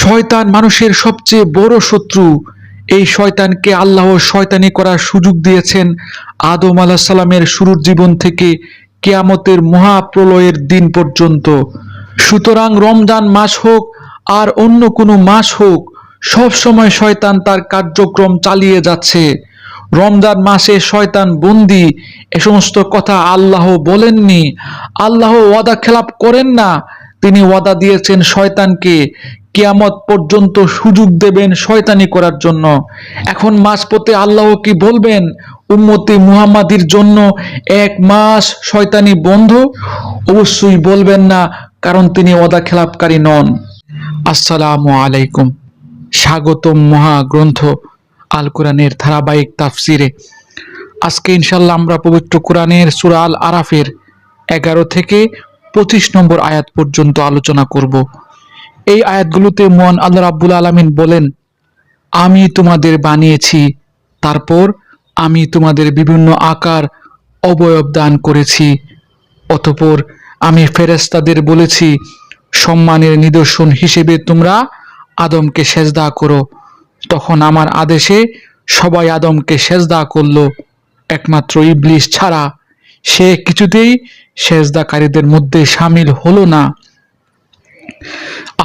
শয়তান মানুষের সবচেয়ে বড় শত্রু। এই শয়তানকে আল্লাহ শয়তানি করার সুযোগ দিয়েছেন আদম আলাইহিস সালামের শুরুর জীবন থেকে কিয়ামতের মহাপ্রলয়ের দিন পর্যন্ত। সুতরাং রমজান মাস হোক আর অন্য কোনো মাস হোক, সব সময় শয়তান তার কার্যক্রম চালিয়ে যাচ্ছে। রমজান মাসে শয়তান বন্দী, এ সমস্ত কথা আল্লাহ বলেননি। আল্লাহ ওয়াদা খেলাপ করেন না। তিনি ওয়াদা দিয়েছেন শয়তানকে কিয়ামত পর্যন্ত সুযোগ দেবেন শয়তানি করার জন্য। এখন মাঝপথে আল্লাহ কি বলবেন উম্মতি মুহাম্মাদির জন্য এক মাস শয়তানি বন্ধ? অবশ্যই বলবেন না, কারণ তিনি ওয়াদা খেলাপকারী নন। আসসালামু আলাইকুম। স্বাগতম মহাগ্রন্থ আল কোরআনের ধারাবাহিক তাফসিরে। আজকে ইনশাল্লাহ আমরা পবিত্র কোরআনের সূরা আল আরাফের 11 থেকে 25 নম্বর আয়াত পর্যন্ত আলোচনা করব। এই আয়াতগুলোতে মহান আল্লাহ রাব্বুল আলামিন বলেন, আমি তোমাদের বানিয়েছি, তারপর আমি তোমাদের বিভিন্ন আকার অবয়ব দান করেছি। অতঃপর আমি ফেরেশতাদের বলেছি, সম্মানের নিদর্শন হিসেবে তোমরা আদমকে সেজদা করো। তখন আমার আদেশে সবাই আদমকে সেজদা করল, একমাত্র ইবলিস ছাড়া। সে কিছুতেই সেজদাকারীদের মধ্যে শামিল হলো না।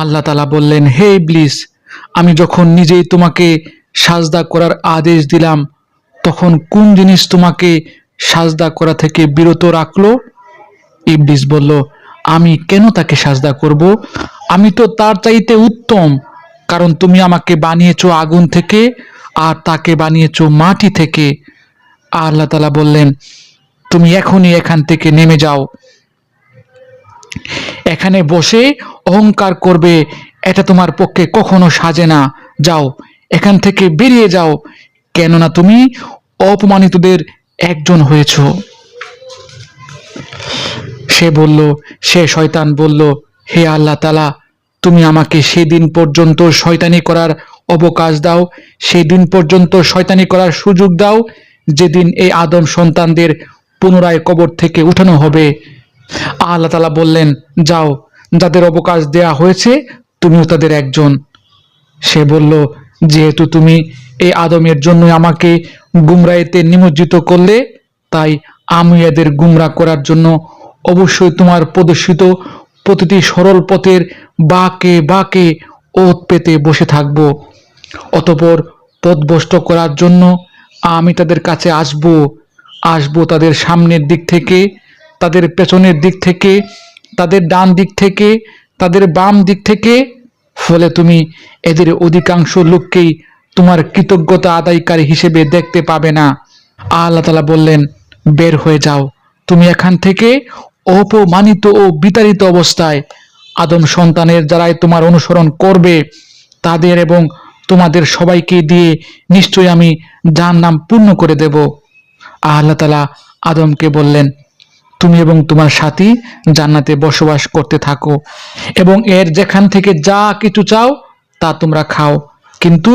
আল্লাহ তাআলা বললেন, হে ইবলিস, আমি যখন নিজেই তোমাকে সাজদা করার আদেশ দিলাম, তখন কোন জিনিস তোমাকে সাজদা করা থেকে বিরত রাখলো? ইবলিস বলল, আমি কেন তাকে সাজদা করব? আমি তো তার চাইতে উত্তম, কারণ তুমি আমাকে বানিয়েছো আগুন থেকে আর তাকে বানিয়েছো মাটি থেকে। আল্লাহ তাআলা বললেন, তুমি এখনই এখান থেকে নেমে যাও। এখানে বসে অহংকার করবে, এটা তোমার পক্ষে কখনো সাজে না। যাও, এখান থেকে বেরিয়ে যাও, কেননা তুমি অপমানিতদের একজন হয়েছো। সে শয়তান বলল, হে আল্লাহ তাআলা, তুমি আমাকে সেদিন পর্যন্ত শয়তানি করার অবকাশ দাও, সেদিন পর্যন্ত শয়তানি করার সুযোগ দাও যেদিন এই আদম সন্তানদের পুনরায় কবর থেকে উঠানো হবে। আল্লাহ তাআলা বললেন, যাও, যাদের অবকাশ দেয়া হয়েছে তুমিও তাদের একজন। সে বলল, যেহেতু তুমি এই আদমের জন্য আমাকে গুমরাহিতে নিমজ্জিত করলে, তাই আমি এদের গুমরা করার জন্য অবশ্যই তোমার প্রদর্শিত প্রতিটি সরল পথের বাঁকে বাঁকে ওত পেতে বসে থাকব। অতঃপর পথভ্রষ্ট করার জন্য আমি তাদের কাছে আসব তাদের সামনের দিক থেকে, তাদের পেছনের দিক থেকে, তাদের ডান দিক থেকে, তাদের বাম দিক থেকে। ফলে তুমি এদের অধিকাংশ লোককেই তোমার কৃতজ্ঞতা আদায়কারী হিসেবে দেখতে পাবে না। আল্লাহ তাআলা বললেন, বের হয়ে যাও তুমি এখান থেকে অপমানিত ও বিতাড়িত অবস্থায়। আদম সন্তানের যারাই তোমার অনুসরণ করবে তাদের এবং তোমাদের সবাইকে দিয়ে নিশ্চয়ই আমি জাহান্নাম পূর্ণ করে দেব। আল্লাহ তাআলা আদমকে বললেন, তুমি এবং তোমার সাথী জান্নাতে বসবাস করতে থাকো এবং এর যেখান থেকে যা কিছু চাও তা তোমরা খাও, কিন্তু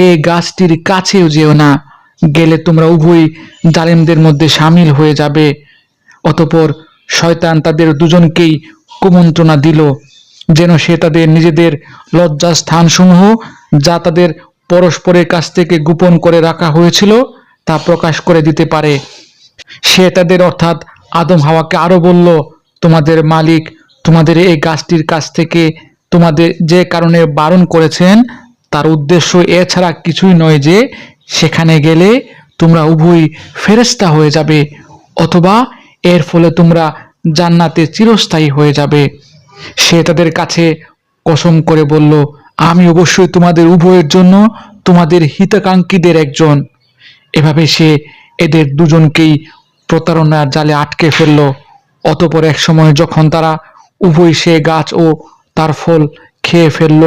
এই গাছটির কাছেও যেও না, গেলে তোমরা উভয় জালিমদের মধ্যে শামিল হয়ে যাবে। অতঃপর শয়তান তাদের দুজনকেই কুমন্ত্রণা দিল, যেন সে তাদের নিজেদের লজ্জাস্থানসমূহ যা তাদের পরস্পরের কাছ থেকে গোপন করে রাখা হয়েছিল তা প্রকাশ করে দিতে পারে। সে তাদের অর্থাৎ আদম হাওয়াকে আরো বলল, তোমাদের মালিক তোমাদের এই গাছটির কাছ থেকে তোমাদের যে কারণে বারণ করেছেন তার উদ্দেশ্য এছাড়া কিছুই নয় যে সেখানে গেলে তোমরা উভয় ফেরেশতা হয়ে যাবে, অথবা এর ফলে তোমরা জান্নাতে চিরস্থায়ী হয়ে যাবে। সে তাদের কাছে কসম করে বলল, আমি অবশ্যই তোমাদের উভয়ের জন্য তোমাদের হিতাকাঙ্ক্ষীদের একজন। এভাবে সে এদের দুজনকেই প্রতারণার জালে আটকে ফেলল। অতঃপর এক সময় যখন তারা উভয় সে গাছ ও তার ফল খেয়ে ফেলল,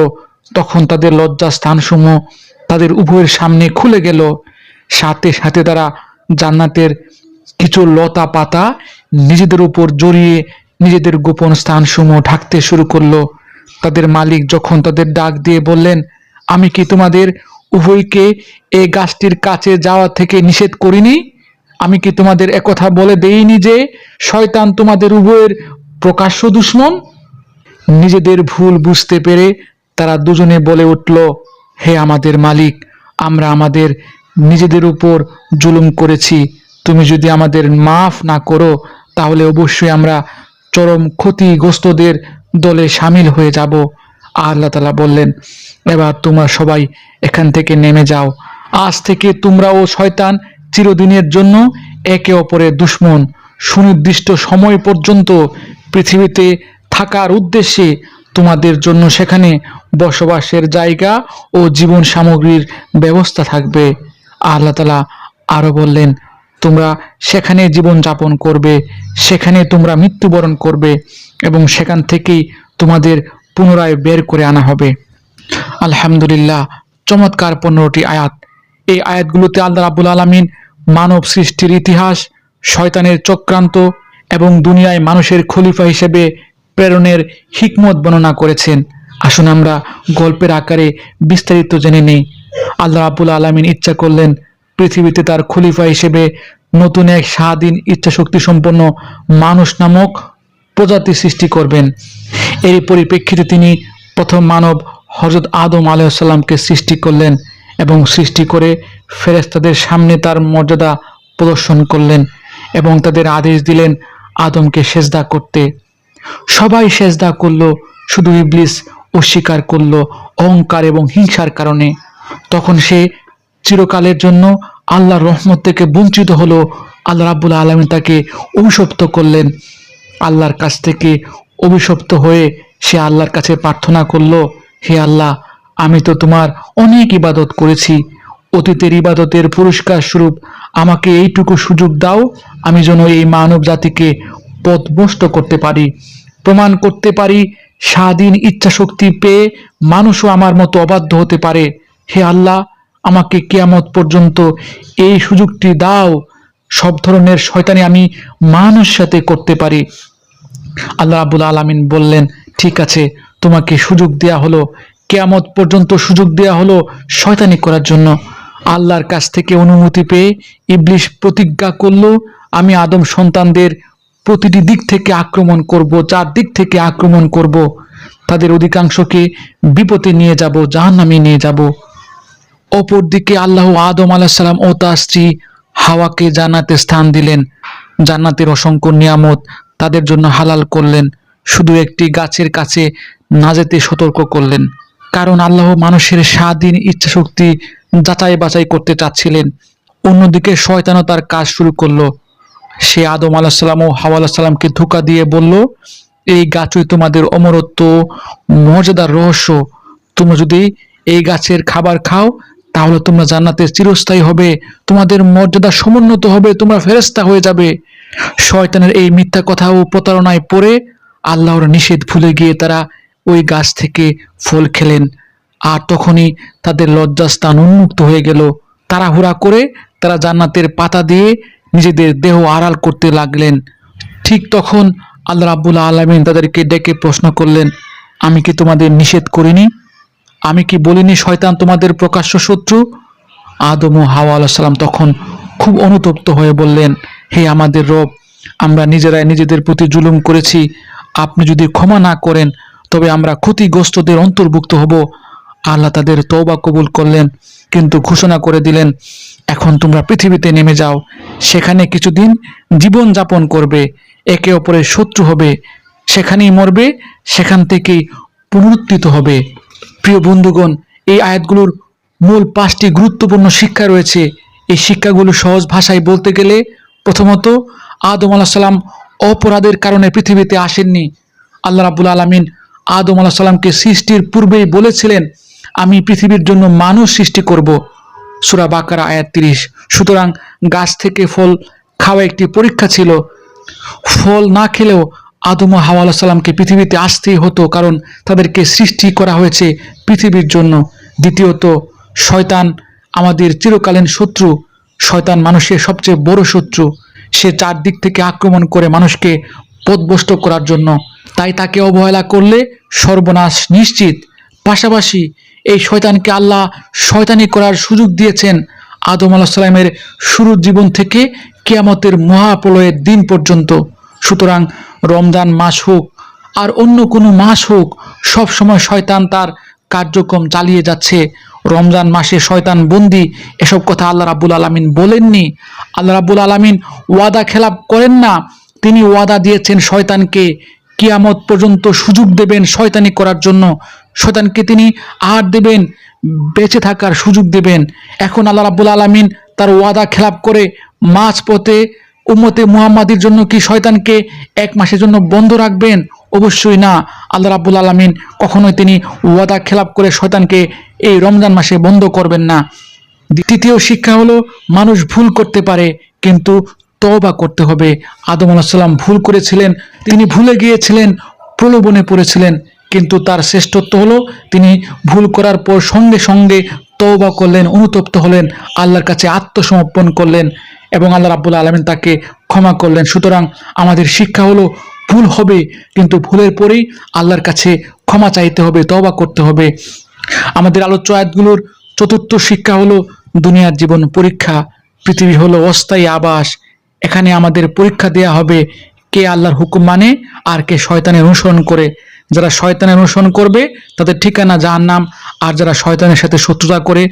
তখন তাদের লজ্জাস্থানসমূহ তাদের উভয়ের সামনে খুলে গেল। সাথে সাথে তারা জান্নাতের কিছু লতা পাতা নিজেদের উপর জড়িয়ে নিজেদের গোপন স্থানসমূহ ঢাকতে শুরু করলো। তাদের মালিক যখন তাদের ডাক দিয়ে বললেন, আমি কি তোমাদের উভয়কে এই গাছটির কাছে যাওয়া থেকে নিষেধ করিনি? আমি কি তোমাদের একথা বলে দেইনি যে শয়তান তোমাদের উভয়ের প্রকাশ্য দুশমন? নিজেদের ভুল বুঝতে পেরে তারা দুজনে বলে উঠল, হে আমাদের মালিক, আমরা আমাদের নিজেদের উপর জুলুম করেছি। তুমি যদি আমাদের মাফ না করো তাহলে অবশ্যই আমরা চরম ক্ষতিগ্রস্তদের দলে সামিল হয়ে যাব। আল্লাহ তাআলা বললেন, এবার তোমরা সবাই এখান থেকে নেমে যাও। আজ থেকে তোমরা ও শয়তান চিরদিনের জন্য একে অপরের দুশমন। সুনির্দিষ্ট সময় পর্যন্ত পৃথিবীতে থাকার উদ্দেশ্যে তোমাদের জন্য সেখানে বসবাসের জায়গা ও জীবন সামগ্রীর ব্যবস্থা থাকবে। আল্লাহ তাআলা আরো বললেন, তোমরা সেখানে জীবন যাপন করবে, সেখানে তোমরা মৃত্যুবরণ করবে এবং সেখান থেকেই তোমাদের পুনরায় বের করে আনা হবে। আলহামদুলিল্লাহ, চমৎকার 15টি আয়াত। এই আয়াতগুলোতে আল্লাহ রাব্বুল আলামিন মানব সৃষ্টির ইতিহাস, শয়তানের চক্রান্ত এবং দুনিয়ায় মানুষের খলিফা হিসেবে প্রেরণের হিকমত বর্ণনা করেছেন। আসুন আমরা গল্পের আকারে বিস্তারিত জেনে নেই। আল্লাহ রাব্বুল আলামিন ইচ্ছা করলেন পৃথিবীতে তার খলিফা হিসেবে নতুন এক স্বাধীন ইচ্ছাশক্তি সম্পন্ন মানুষ নামক প্রজাতি সৃষ্টি করবেন। এর পরিপ্রেক্ষিতে তিনি প্রথম মানব হযরত আদম আলাইহিস সালামকে সৃষ্টি করলেন এবং সৃষ্টি করে ফেরেশতাদের সামনে তার মর্যাদা প্রদর্শন করলেন এবং তাদের আদেশ দিলেন আদমকে সেজদা করতে। সবাই সেজদা করলো, শুধু ইবলিস অস্বীকার করলো অহংকার এবং হিংসার কারণে। তখন সে চিরকালের জন্য আল্লাহর রহমত থেকে বঞ্চিত হলো। আল্লাহ রাব্বুল আলামিন তাকে অভিশপ্ত করলেন। আল্লাহর কাছ থেকে অভিশপ্ত হয়ে সে আল্লাহর কাছে প্রার্থনা করলো, হে আল্লাহ, আমি তো তোমার অনেক ইবাদত করেছি, অতীতের ইবাদতের পুরস্কার স্বরূপ আমাকে এইটুকু সুযোগ দাও, আমি যেন এই মানব জাতিকে পথভ্রষ্ট করতে পারি, প্রমাণ করতে পারি স্বাধীন ইচ্ছা শক্তি পেয়ে মানুষও আমার মতো অবাধ্য হতে পারে। হে আল্লাহ, আমাকে কিয়ামত পর্যন্ত এই সুযোগটি দাও, সব ধরনের শয়তানি আমি মানুষের সাথে করতে পারি। আল্লাহ রাব্বুল আলামিন বললেন, ঠিক আছে, তোমাকে সুযোগ দেয়া হলো, কিয়ামত পর্যন্ত সুযোগ দেয়া হলো শয়তানি করার জন্য। আল্লাহর কাছ থেকে অনুমতি পেয়ে ইবলিস প্রতিজ্ঞা করলো, আমি আদম সন্তানদের প্রতিটি দিক থেকে আক্রমণ করব, চার দিক থেকে আক্রমণ করব, তাদের অধিকাংশকে বিপদে নিয়ে যাব, জাহান্নামে নিয়ে যাব। অপরদিকে আল্লাহ আদম আলাইহিস সালাম ও তার স্ত্রী হাওয়াকে জান্নাতে স্থান দিলেন। জান্নাতের অসংখ্য নিয়ামত তাদের জন্য হালাল করলেন, শুধু একটি গাছের কাছে না যেতে সতর্ক করলেন, কারণ আল্লাহ মানুষের স্বাধীন ইচ্ছাশক্তি যাচাই বাছাই করতে চাচ্ছিলেন। অন্যদিকে শয়তানও তার কাজ শুরু করলো। সে আদম আলাইহিস সালাম ও হাওয়া আলাইহিস সালামকে ধোঁকা দিয়ে বলল, এই গাছই তোমাদের অমরত্ব মর্যাদার রহস্য, তোমরা যদি এই গাছের খাবার খাও তাহলে তোমরা জান্নাতে চিরস্থায়ী হবে, তোমাদের মর্যাদা সমুন্নত হবে, তোমরা ফেরেশতা হয়ে যাবে। শয়তানের এই মিথ্যা কথা ও প্রতারণায় পড়ে আল্লাহর নিষেধ ভুলে গিয়ে তারা ওই গাছ থেকে ফল খেলেন। আর তখনই তাদের লজ্জাস্থান উন্মুক্ত হয়ে গেল। তাড়াহুড়া করে তারা জান্নাতের পাতা দিয়ে নিজেদের দেহ আড়াল করতে লাগলেন। ঠিক তখন আল্লাহ রাব্বুল আলামিন তাদেরকে ডেকে প্রশ্ন করলেন, আমি কি তোমাদের নিষেধ করিনি? আমি কি বলিনি শয়তান তোমাদের প্রকাশ্য শত্রু? আদম ও হাওয়া আলাইহিস সালাম তখন খুব অনুতপ্ত হয়ে বললেন, হে আমাদের রব, আমরা নিজেরাই নিজেদের প্রতি জুলুম করেছি, আপনি যদি ক্ষমা না করেন তবে আমরা ক্ষতিগ্রস্তদের অন্তর্ভুক্ত হব। আল্লাহ তাদের তওবা কবুল করলেন, কিন্তু ঘোষণা করে দিলেন, এখন তোমরা পৃথিবীতে নেমে যাও, সেখানে কিছুদিন জীবন যাপন করবে, একে অপরের শত্রু হবে, সেখানেই মরবে, সেখান থেকেই পুনরুত্থিত হবে। প্রিয় বন্ধুগণ, এই আয়াতগুলোর মূল 5টি গুরুত্বপূর্ণ শিক্ষা রয়েছে। এই শিক্ষাগুলো সহজ ভাষায় বলতে গেলে, প্রথমত, আদম আলাইহিস সালাম অপরাধের কারণে পৃথিবীতে আসেননি। আল্লাহ রাব্বুল আলামিন আদম আলাইহিস সালামকে সৃষ্টির পূর্বেই বলেছিলেন, আমি পৃথিবীর জন্য মানুষ সৃষ্টি করব। সূরা বাকারা আয়াত 30। সুতরাং গাছ থেকে ফল খাওয়া একটি পরীক্ষা ছিল। ফল না খেলেও আদম ও হাওয়া আলাইহিস সালামকে পৃথিবীতে আসতেই হতো, কারণ তাদেরকে সৃষ্টি করা হয়েছে পৃথিবীর জন্য। দ্বিতীয়ত, শয়তান আমাদের চিরকালীন শত্রু। শয়তান মানুষের সবচেয়ে বড় শত্রু। সে চারদিক থেকে আক্রমণ করে মানুষকে পথভ্রষ্ট করার জন্য, তাই তাকে অবহেলা করলে সর্বনাশ নিশ্চিত। পাশাপাশি এই শয়তানকে আল্লাহ শয়তানি করার সুযোগ দিয়েছেন আদম আলাইহিস সালামের শুরুর জীবন থেকে কিয়ামতের মহাপ্রলয়ের দিন পর্যন্ত। সুতরাং রমজান মাস হোক আর অন্য কোনো মাস হোক, সব সময় শয়তান তার কার্যক্রম চালিয়ে যাচ্ছে। রমজান মাসে শয়তান বন্দি, এসব কথা আল্লাহ রাব্বুল আলামিন বলেননি। আল্লাহ রাব্বুল আলামিন ওয়াদা খেলাপ করেন না। তিনি ওয়াদা দিয়েছেন শয়তানকে কিয়ামত পর্যন্ত সুযোগ দেবেন শয়তানি করার জন্য, শয়তানকে তিনি আর দেবেন, বেঁচে থাকার সুযোগ দেবেন। এখন আল্লাহ রাব্বুল আলামিন তার ওয়াদা খেলাপ করে মাঝপথে উম্মতে মুহাম্মাদির জন্য কি শয়তানকে 1 মাসের জন্য বন্ধ রাখবেন? অবশ্যই না। আল্লাহ রাব্বুল আলামিন কখনোই তিনি ওয়াদা খেলাপ করে শয়তানকে এই রমজান মাসে বন্ধ করবেন না। তৃতীয় শিক্ষা হলো, মানুষ ভুল করতে পারে কিন্তু তওবা করতে হবে। আদম আলাইহিস সালাম ভুল করেছিলেন, তিনি ভুলে গিয়েছিলেন, প্রলোভনে পড়েছিলেন, কিন্তু তার শ্রেষ্ঠত্ব হলো তিনি ভুল করার পর সঙ্গে সঙ্গে তওবা করলেন, অনুতপ্ত হলেন, আল্লাহর কাছে আত্মসমর্পণ করলেন এবং আল্লাহ রাব্বুল আলামিন তাকে ক্ষমা করলেন। সুতরাং আমাদের শিক্ষা হলো, ভুল হবে কিন্তু ভুলের পরেই আল্লাহর কাছে ক্ষমা চাইতে হবে, তওবা করতে হবে। আমাদের আলোচ্য আয়াতগুলোর চতুর্থ শিক্ষা হলো, দুনিয়ার জীবন পরীক্ষা, পৃথিবী হলো অস্থায়ী আবাস। এখানে আমাদের পরীক্ষা দেয়া হবে কে আল্লাহর হুকুম মানে আর কে শয়তানের অনুসরণ করে। যারা শয়তানের অনুসরণ করবে তাদের ঠিকানা জাহান্নাম, আর যারা শয়তানের সাথে শত্রুতা করে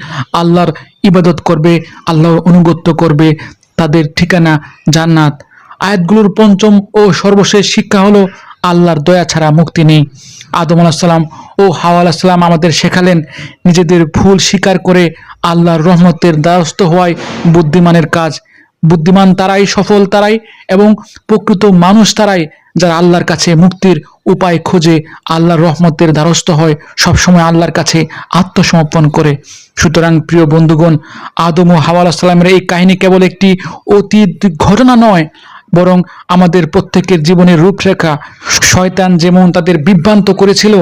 আল্লাহর ইবাদত করবে, আল্লাহর আনুগত্য করবে, তাদের ঠিকানা জান্নাত। আয়াতগুলোর পঞ্চম ও সর্বশেষ শিক্ষা হলো, আল্লাহর দয়া ছাড়া মুক্তি নেই। আদম আলাইহিস সালাম ও হাওয়া আলাইহিস সালাম আমাদের শেখালেন, নিজেদের ভুল স্বীকার করে আল্লাহর রহমতের দ্বারস্থ হওয়াই বুদ্ধিমানের কাজ। বুদ্ধিমান তারাই, সফল তারাই এবং প্রকৃত মানুষ তারাই যারা আল্লাহর কাছে মুক্তির উপায় খোঁজে, আল্লাহর রহমতের দ্বারস্থ হয়, সবসময় আল্লাহর কাছে আত্মসমর্পণ করে। সুতরাং প্রিয় বন্ধুগণ, আদম ও হাওয়া আলাইহিস সালামের এই কাহিনী কেবল একটি অতীত ঘটনা নয়, বরং আমাদের প্রত্যেকের জীবনের রূপরেখা। শয়তান যেমন তাদের বিভ্রান্ত করেছিল,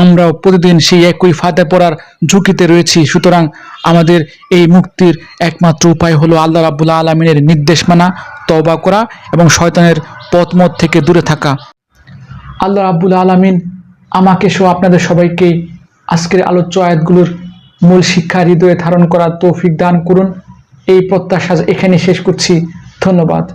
আমরাও প্রতিদিন সেই একই ফাঁদে পড়ার ঝুঁকিতে রয়েছি। সুতরাং আমাদের এই মুক্তির একমাত্র উপায় হলো আল্লাহ রাব্বুল আলামিনের নির্দেশ মানা, তওবা করা এবং শয়তানের পথমত থেকে দূরে থাকা। আল্লাহ রাব্বুল আলামিন আমাকে সহ আপনাদের সবাইকে আজকের আলোচ্য আয়াতগুলোর মূল শিক্ষা হৃদয়ে ধারণ করার তৌফিক দান করুন। এই প্রত্যাশা এখানে শেষ করছি। ধন্যবাদ।